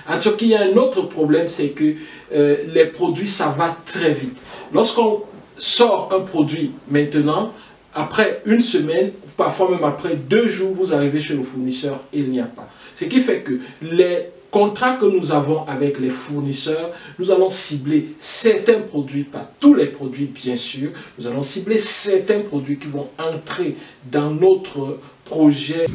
En Turquie, il y a un autre problème, c'est que les produits, ça va très vite. Lorsqu'on sort un produit maintenant, après une semaine, parfois même après 2 jours, vous arrivez chez le fournisseur et il n'y a pas. Ce qui fait que les contrats que nous avons avec les fournisseurs, nous allons cibler certains produits, pas tous les produits bien sûr, nous allons cibler certains produits qui vont entrer dans notre projet.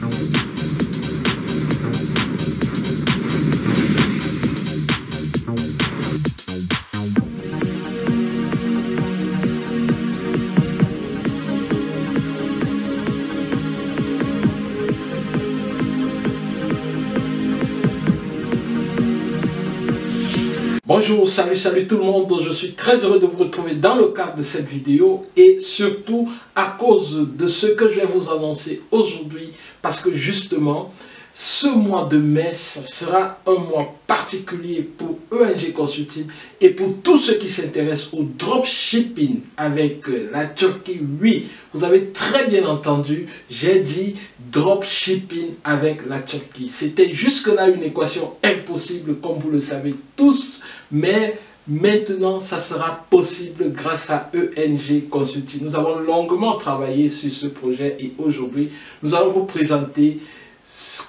Bonjour, salut tout le monde, je suis très heureux de vous retrouver dans le cadre de cette vidéo et surtout à cause de ce que je vais vous annoncer aujourd'hui parce que justement ce mois de mai sera un mois particulier pour ENG Consulting et pour tous ceux qui s'intéressent au dropshipping avec la Turquie. Oui, vous avez très bien entendu, j'ai dit dropshipping avec la Turquie. C'était jusque-là une équation impossible comme vous le savez tous, mais maintenant ça sera possible grâce à ENG Consulting. Nous avons longuement travaillé sur ce projet et aujourd'hui nous allons vous présenter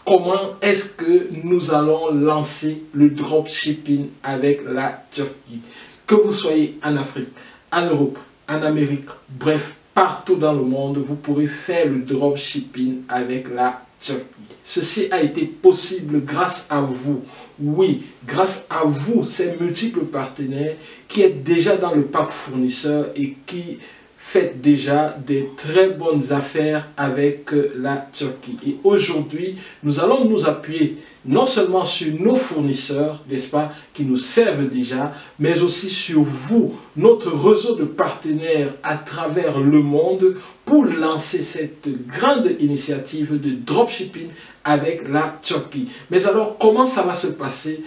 comment est-ce que nous allons lancer le dropshipping avec la Turquie. Que vous soyez en Afrique, en Europe, en Amérique, bref, partout dans le monde, vous pourrez faire le dropshipping avec la Turquie. Ceci a été possible grâce à vous. Oui, grâce à vous, ces multiples partenaires qui êtes déjà dans le pack fournisseur et qui faites déjà des très bonnes affaires avec la Turquie. Et aujourd'hui, nous allons nous appuyer non seulement sur nos fournisseurs, n'est-ce pas, qui nous servent déjà, mais aussi sur vous, notre réseau de partenaires à travers le monde pour lancer cette grande initiative de dropshipping avec la Turquie. Mais alors, comment ça va se passer?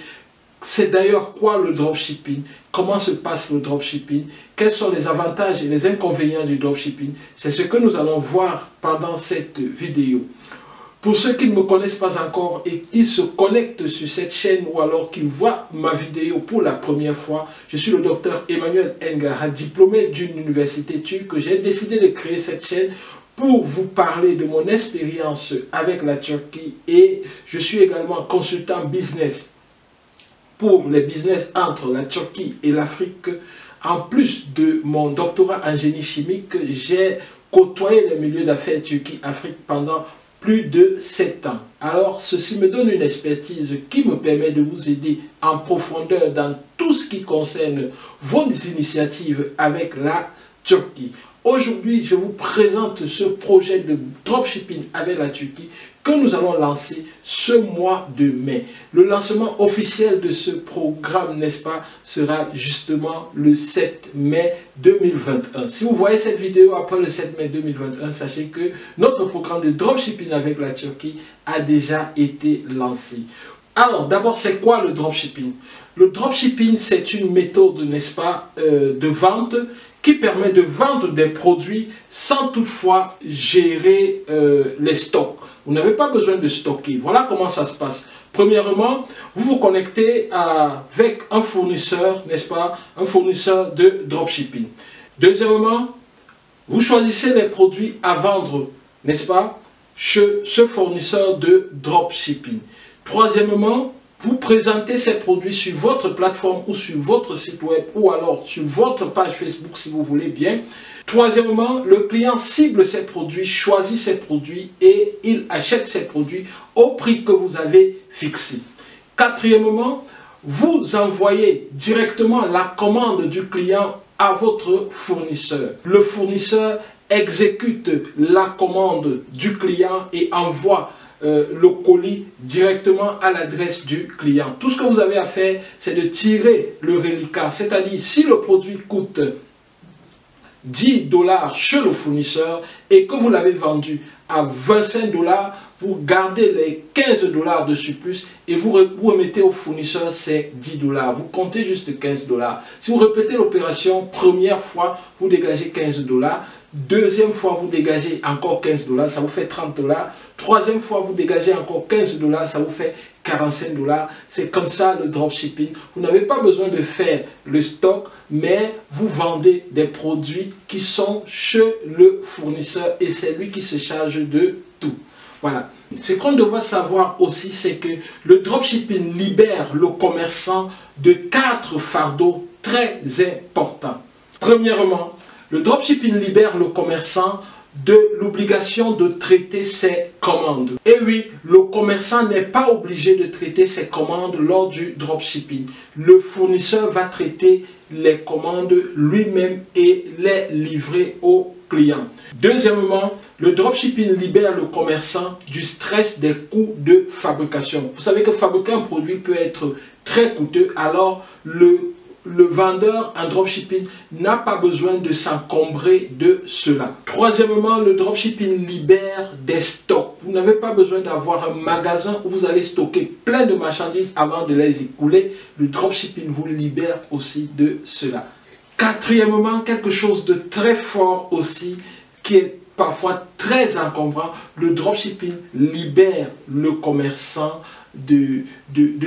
C'est d'ailleurs quoi le dropshipping? Comment se passe le dropshipping? Quels sont les avantages et les inconvénients du dropshipping? C'est ce que nous allons voir pendant cette vidéo. Pour ceux qui ne me connaissent pas encore et qui se connectent sur cette chaîne ou alors qui voient ma vidéo pour la première fois, je suis le docteur Emmanuel Engar, diplômé d'une université turque. J'ai décidé de créer cette chaîne pour vous parler de mon expérience avec la Turquie et je suis également consultant business pour les business entre la Turquie et l'Afrique. En plus de mon doctorat en génie chimique, j'ai côtoyé les milieux d'affaires Turquie-Afrique pendant plus de 7 ans. Alors, ceci me donne une expertise qui me permet de vous aider en profondeur dans tout ce qui concerne vos initiatives avec la Turquie. Aujourd'hui, je vous présente ce projet de dropshipping avec la Turquie que nous allons lancer ce mois de mai. Le lancement officiel de ce programme, n'est-ce pas, sera justement le 7 mai 2021. Si vous voyez cette vidéo après le 7 mai 2021, sachez que notre programme de dropshipping avec la Turquie a déjà été lancé. Alors, d'abord, c'est quoi le dropshipping? Le dropshipping, c'est une méthode, n'est-ce pas, de vente qui permet de vendre des produits sans toutefois gérer les stocks. Vous n'avez pas besoin de stocker. Voilà comment ça se passe. Premièrement, vous vous connectez avec un fournisseur, n'est-ce pas, un fournisseur de dropshipping. Deuxièmement, vous choisissez les produits à vendre, n'est-ce pas, chez ce fournisseur de dropshipping. Troisièmement, vous présentez ces produits sur votre plateforme ou sur votre site web ou alors sur votre page Facebook si vous voulez bien. Troisièmement, le client cible ces produits, choisit ces produits et il achète ces produits au prix que vous avez fixé. Quatrièmement, vous envoyez directement la commande du client à votre fournisseur. Le fournisseur exécute la commande du client et envoie le colis directement à l'adresse du client. Tout ce que vous avez à faire, c'est de tirer le reliquat. C'est-à-dire, si le produit coûte 10 $ chez le fournisseur et que vous l'avez vendu à 25 $, vous gardez les 15 $ de surplus et vous remettez au fournisseur ces 10 $. Vous comptez juste 15 $. Si vous répétez l'opération, première fois, vous dégagez 15 $. Deuxième fois, vous dégagez encore 15 $, ça vous fait 30 $. Troisième fois, vous dégagez encore 15 $, ça vous fait 45 $. C'est comme ça le dropshipping. Vous n'avez pas besoin de faire le stock, mais vous vendez des produits qui sont chez le fournisseur et c'est lui qui se charge de tout. Voilà. Ce qu'on doit savoir aussi, c'est que le dropshipping libère le commerçant de 4 fardeaux très importants. Premièrement, le dropshipping libère le commerçant de l'obligation de traiter ses commandes. Et oui, le commerçant n'est pas obligé de traiter ses commandes lors du dropshipping. Le fournisseur va traiter les commandes lui-même et les livrer au client. Deuxièmement, le dropshipping libère le commerçant du stress des coûts de fabrication. Vous savez que fabriquer un produit peut être très coûteux, alors le vendeur en dropshipping n'a pas besoin de s'encombrer de cela. Troisièmement, le dropshipping libère des stocks. Vous n'avez pas besoin d'avoir un magasin où vous allez stocker plein de marchandises avant de les écouler. Le dropshipping vous libère aussi de cela. Quatrièmement, quelque chose de très fort aussi, qui est parfois très encombrant, le dropshipping libère le commerçant de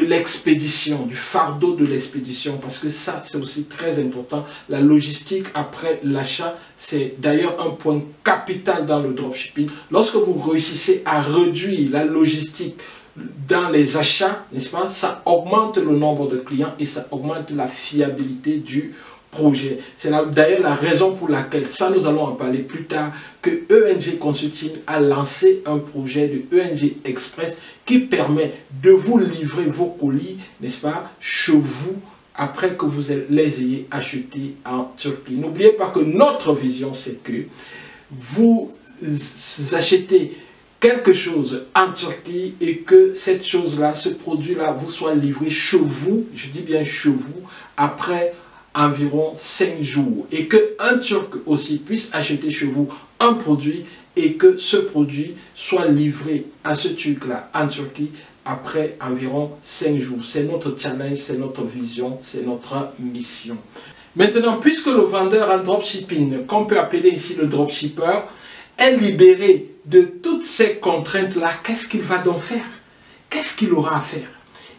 l'expédition, du fardeau de l'expédition, parce que ça c'est aussi très important. La logistique après l'achat, c'est d'ailleurs un point capital dans le dropshipping. Lorsque vous réussissez à réduire la logistique dans les achats, n'est-ce pas, ça augmente le nombre de clients et ça augmente la fiabilité du projet. C'est d'ailleurs la raison pour laquelle, ça nous allons en parler plus tard, que ENG Consulting a lancé un projet de ENG Express qui permet de vous livrer vos colis, n'est-ce pas, chez vous, après que vous les ayez achetés en Turquie. N'oubliez pas que notre vision, c'est que vous achetez quelque chose en Turquie et que cette chose-là, ce produit-là, vous soit livré chez vous, je dis bien chez vous, après environ 5 jours, et qu'un Turc aussi puisse acheter chez vous un produit et que ce produit soit livré à ce Turc-là en Turquie après environ 5 jours. C'est notre challenge, c'est notre vision, c'est notre mission. Maintenant, puisque le vendeur en dropshipping, qu'on peut appeler ici le dropshipper, est libéré de toutes ces contraintes-là, qu'est-ce qu'il va donc faire? Qu'est-ce qu'il aura à faire?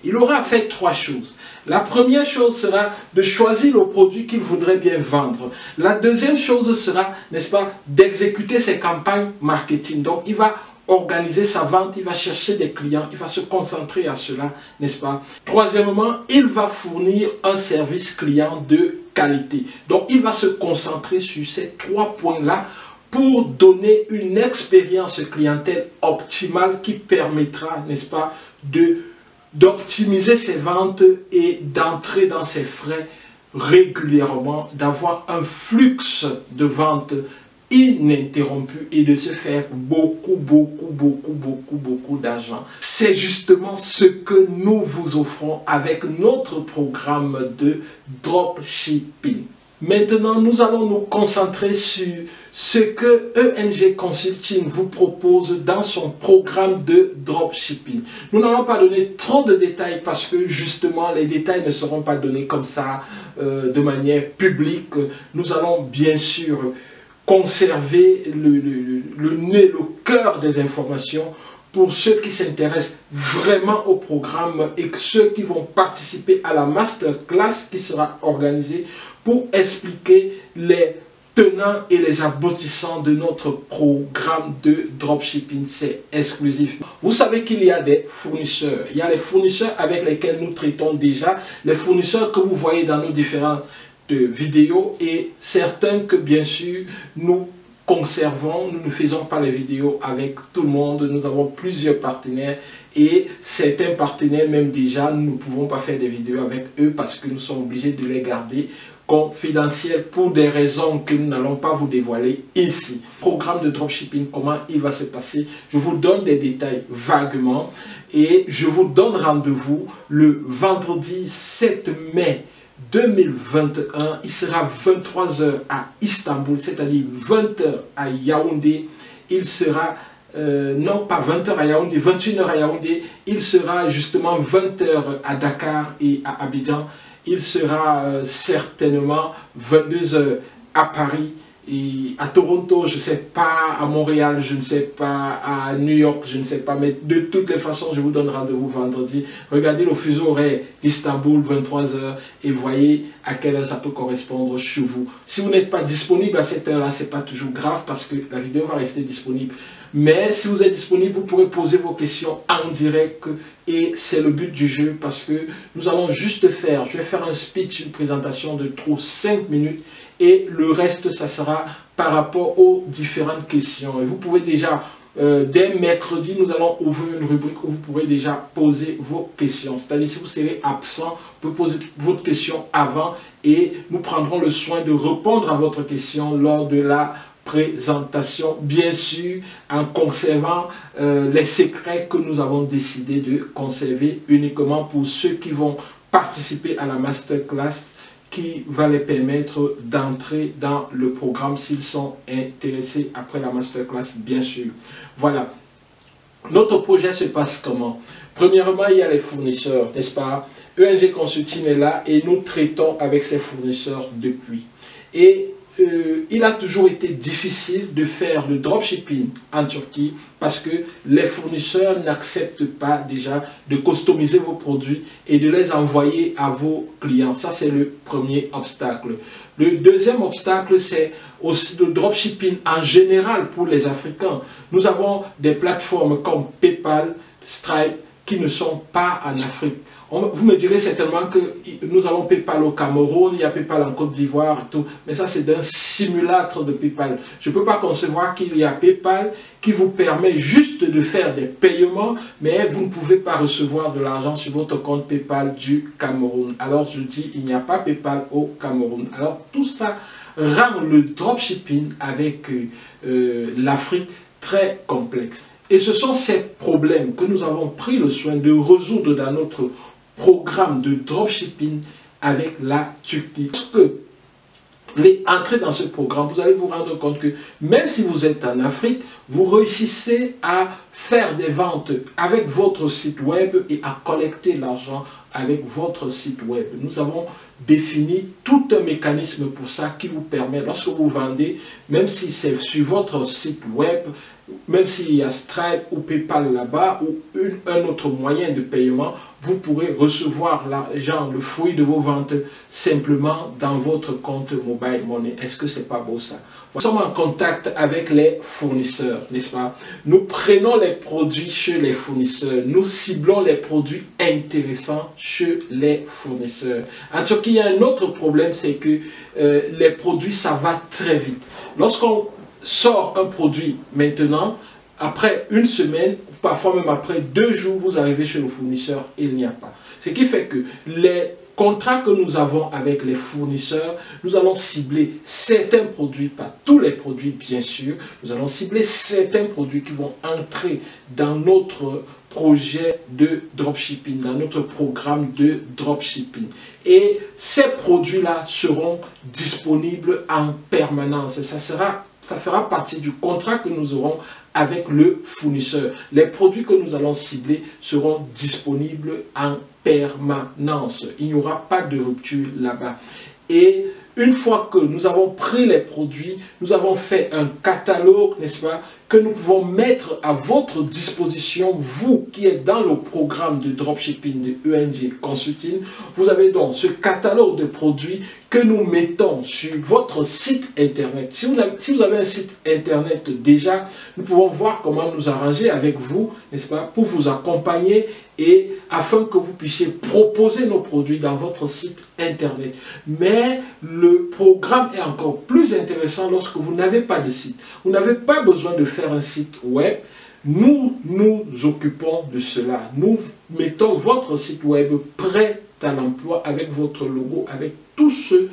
Il aura à faire 3 choses. La première chose sera de choisir le produit qu'il voudrait bien vendre. La deuxième chose sera, n'est-ce pas, d'exécuter ses campagnes marketing. Donc, il va organiser sa vente, il va chercher des clients, il va se concentrer à cela, n'est-ce pas? Troisièmement, il va fournir un service client de qualité. Donc, il va se concentrer sur ces 3 points-là pour donner une expérience clientèle optimale qui permettra, n'est-ce pas, d'optimiser ses ventes et d'entrer dans ses frais régulièrement, d'avoir un flux de vente ininterrompu et de se faire beaucoup d'argent. C'est justement ce que nous vous offrons avec notre programme de dropshipping. Maintenant, nous allons nous concentrer sur ce que ENG Consulting vous propose dans son programme de dropshipping. Nous n'allons pas donner trop de détails parce que justement, les détails ne seront pas donnés comme ça de manière publique. Nous allons bien sûr conserver le cœur des informations pour ceux qui s'intéressent vraiment au programme et ceux qui vont participer à la masterclass qui sera organisée pour expliquer les tenants et les aboutissants de notre programme de dropshipping. C'est exclusif. Vous savez qu'il y a des fournisseurs. Il y a les fournisseurs avec lesquels nous traitons déjà, les fournisseurs que vous voyez dans nos différentes vidéos et certains que bien sûr nous conservons. Nous ne faisons pas les vidéos avec tout le monde. Nous avons plusieurs partenaires et certains partenaires même déjà, nous ne pouvons pas faire des vidéos avec eux parce que nous sommes obligés de les garder confidentiels pour des raisons que nous n'allons pas vous dévoiler ici. Programme de dropshipping, comment il va se passer? Je vous donne des détails vaguement et je vous donne rendez-vous le vendredi 7 mai 2021, il sera 23 h à Istanbul, c'est-à-dire 20 h à Yaoundé. Il sera, non pas 20 h à Yaoundé, 21 h à Yaoundé. Il sera justement 20 h à Dakar et à Abidjan. Il sera certainement 22 h à Paris et à Toronto, je ne sais pas, à Montréal, je ne sais pas, à New York, je ne sais pas, mais de toutes les façons, je vous donne rendez-vous vendredi. Regardez le fuseau horaire d'Istanbul, 23 h, et voyez à quelle heure ça peut correspondre chez vous. Si vous n'êtes pas disponible à cette heure-là, ce n'est pas toujours grave parce que la vidéo va rester disponible. Mais si vous êtes disponible, vous pourrez poser vos questions en direct et c'est le but du jeu parce que nous allons juste faire, je vais faire un speech, une présentation de 5 minutes et le reste, ça sera par rapport aux différentes questions. Et vous pouvez déjà, dès mercredi, nous allons ouvrir une rubrique où vous pourrez déjà poser vos questions. C'est-à-dire si vous serez absent, vous pouvez poser votre question avant et nous prendrons le soin de répondre à votre question lors de la présentation, bien sûr, en conservant les secrets que nous avons décidé de conserver uniquement pour ceux qui vont participer à la masterclass qui va les permettre d'entrer dans le programme s'ils sont intéressés après la masterclass, bien sûr. Voilà. Notre projet se passe comment? Premièrement, il y a les fournisseurs, n'est-ce pas? ENG Consulting est là et nous traitons avec ces fournisseurs depuis. Et il a toujours été difficile de faire le dropshipping en Turquie parce que les fournisseurs n'acceptent pas déjà de customiser vos produits et de les envoyer à vos clients. Ça, c'est le premier obstacle. Le deuxième obstacle, c'est aussi le dropshipping en général pour les Africains. Nous avons des plateformes comme PayPal, Stripe qui ne sont pas en Afrique. Vous me direz certainement que nous avons PayPal au Cameroun, il y a PayPal en Côte d'Ivoire et tout, mais ça c'est un simulacre de PayPal. Je ne peux pas concevoir qu'il y a PayPal qui vous permet juste de faire des paiements, mais vous ne pouvez pas recevoir de l'argent sur votre compte PayPal du Cameroun. Alors je dis, il n'y a pas PayPal au Cameroun. Alors tout ça rend le dropshipping avec l'Afrique très complexe. Et ce sont ces problèmes que nous avons pris le soin de résoudre dans notre programme de dropshipping avec la Turquie. Parce que entrez dans ce programme, vous allez vous rendre compte que même si vous êtes en Afrique, vous réussissez à faire des ventes avec votre site web et à collecter l'argent avec votre site web. Nous avons défini tout un mécanisme pour ça qui vous permet, lorsque vous vendez, même si c'est sur votre site web, même s'il y a Stripe ou PayPal là-bas ou un autre moyen de paiement, vous pourrez recevoir l'argent, le fruit de vos ventes simplement dans votre compte Mobile Money. Est-ce que c'est pas beau ça? Nous sommes en contact avec les fournisseurs, n'est-ce pas? Nous prenons les produits chez les fournisseurs. Nous ciblons les produits intéressants chez les fournisseurs. En Turquie, il y a un autre problème, c'est que les produits, ça va très vite. Lorsqu'on sort un produit maintenant, après une semaine, parfois même après 2 jours, vous arrivez chez le fournisseur et il n'y a pas. Ce qui fait que les contrats que nous avons avec les fournisseurs, nous allons cibler certains produits, pas tous les produits bien sûr, nous allons cibler certains produits qui vont entrer dans notre projet de dropshipping, dans notre programme de dropshipping. Et ces produits-là seront disponibles en permanence. Ça fera partie du contrat que nous aurons avec le fournisseur. Les produits que nous allons cibler seront disponibles en permanence. Il n'y aura pas de rupture là-bas. Et une fois que nous avons pris les produits, nous avons fait un catalogue, n'est-ce pas, que nous pouvons mettre à votre disposition, vous qui êtes dans le programme de dropshipping de ENG Consulting. Vous avez donc ce catalogue de produits que nous mettons sur votre site internet. Si vous avez un site internet déjà, nous pouvons voir comment nous arranger avec vous, n'est-ce pas, pour vous accompagner et afin que vous puissiez proposer nos produits dans votre site internet. Mais le programme est encore plus intéressant lorsque vous n'avez pas de site. Vous n'avez pas besoin de faire un site web. Nous nous occupons de cela. Nous mettons votre site web prêt à l'emploi avec votre logo, avec tout ce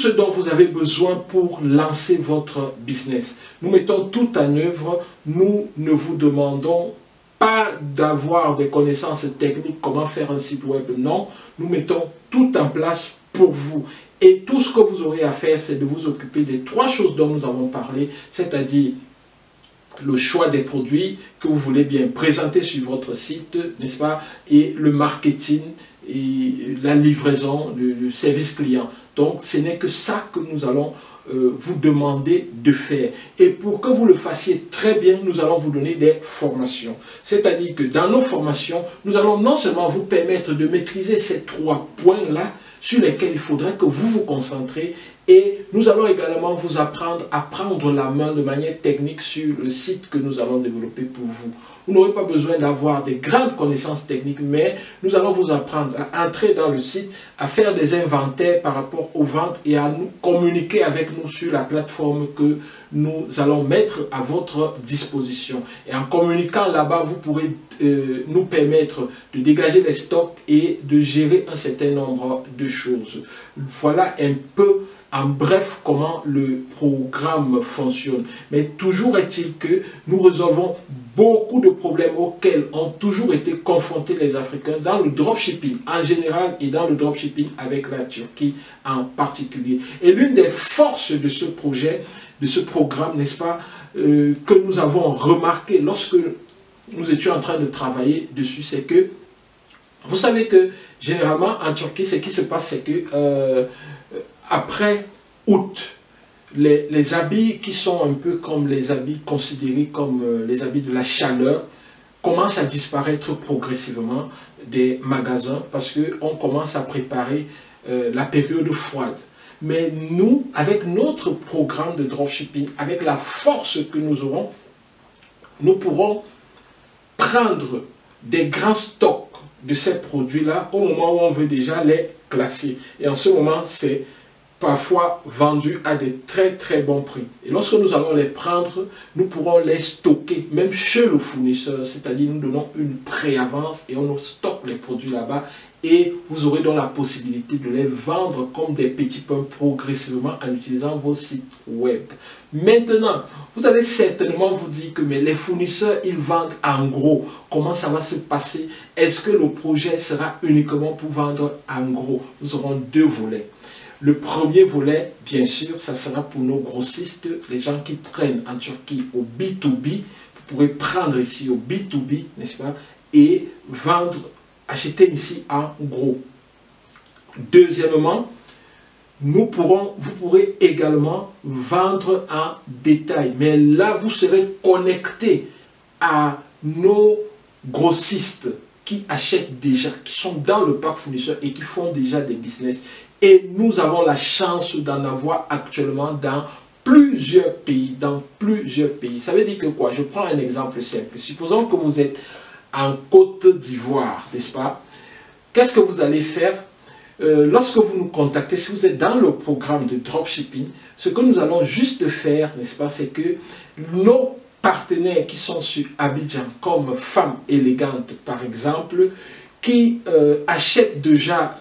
dont vous avez besoin pour lancer votre business. Nous mettons tout en œuvre. Nous ne vous demandons pas d'avoir des connaissances techniques, comment faire un site web. Non, nous mettons tout en place pour vous. Et tout ce que vous aurez à faire, c'est de vous occuper des 3 choses dont nous avons parlé, c'est-à-dire le choix des produits que vous voulez bien présenter sur votre site, n'est-ce pas, et le marketing, et la livraison, le service client. Donc, ce n'est que ça que nous allons vous demander de faire. Et pour que vous le fassiez très bien, nous allons vous donner des formations. C'est-à-dire que dans nos formations, nous allons non seulement vous permettre de maîtriser ces 3 points-là sur lesquels il faudrait que vous vous concentrez, et nous allons également vous apprendre à prendre la main de manière technique sur le site que nous allons développer pour vous. Vous n'aurez pas besoin d'avoir des grandes connaissances techniques, mais nous allons vous apprendre à entrer dans le site, à faire des inventaires par rapport aux ventes et à nous communiquer avec nous sur la plateforme que nous allons mettre à votre disposition. Et en communiquant là-bas, vous pourrez nous permettre de dégager les stocks et de gérer un certain nombre de choses. Voilà un peu en bref comment le programme fonctionne. Mais toujours est-il que nous résolvons beaucoup de problèmes auxquels ont toujours été confrontés les Africains dans le dropshipping en général et dans le dropshipping avec la Turquie en particulier. Et l'une des forces de ce projet, de ce programme, n'est-ce pas, que nous avons remarqué lorsque nous étions en train de travailler dessus, c'est que vous savez que généralement en Turquie, ce qui se passe, c'est que après août, les habits qui sont un peu comme les habits considérés comme les habits de la chaleur commencent à disparaître progressivement des magasins parce qu'on commence à préparer la période froide. Mais nous, avec notre programme de dropshipping, avec la force que nous aurons, nous pourrons prendre des grands stocks de ces produits-là au moment où on veut déjà les classer. Et en ce moment, c'est parfois vendus à des très bons prix. Et lorsque nous allons les prendre, nous pourrons les stocker, même chez le fournisseur, c'est-à-dire nous donnons une préavance et on stocke les produits là-bas et vous aurez donc la possibilité de les vendre comme des petits pains progressivement en utilisant vos sites web. Maintenant, vous allez certainement vous dire que mais les fournisseurs, ils vendent en gros. Comment ça va se passer? Est-ce que le projet sera uniquement pour vendre en gros? Nous aurons 2 volets. Le premier volet, bien sûr, ça sera pour nos grossistes, les gens qui prennent en Turquie au B2B. Vous pourrez prendre ici au B2B, n'est-ce pas, et vendre, acheter ici en gros. Deuxièmement, vous pourrez également vendre en détail. Mais là, vous serez connecté à nos grossistes qui achètent déjà, qui sont dans le parc fournisseur et qui font déjà des business. Et nous avons la chance d'en avoir actuellement dans plusieurs pays, Ça veut dire que quoi? Je prends un exemple simple. Supposons que vous êtes en Côte d'Ivoire, n'est-ce pas? Qu'est-ce que vous allez faire? Lorsque vous nous contactez, si vous êtes dans le programme de dropshipping, ce que nous allons juste faire, n'est-ce pas, c'est que nos partenaires qui sont sur Abidjan, comme Femmes Élégantes par exemple, qui achètent déjà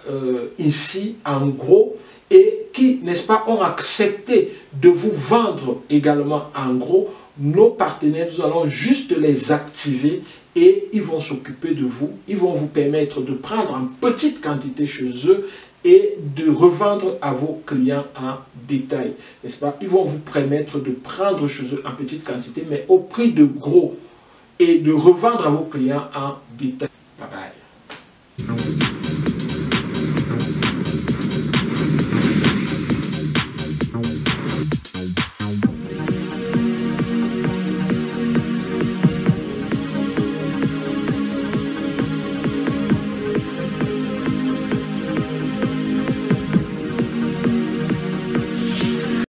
ici en gros et qui, n'est-ce pas, ont accepté de vous vendre également en gros, nos partenaires, nous allons juste les activer et ils vont s'occuper de vous. Ils vont vous permettre de prendre en petite quantité chez eux et de revendre à vos clients en détail, n'est-ce pas? Ils vont vous permettre de prendre chez eux en petite quantité, mais au prix de gros et de revendre à vos clients en détail. Bye bye.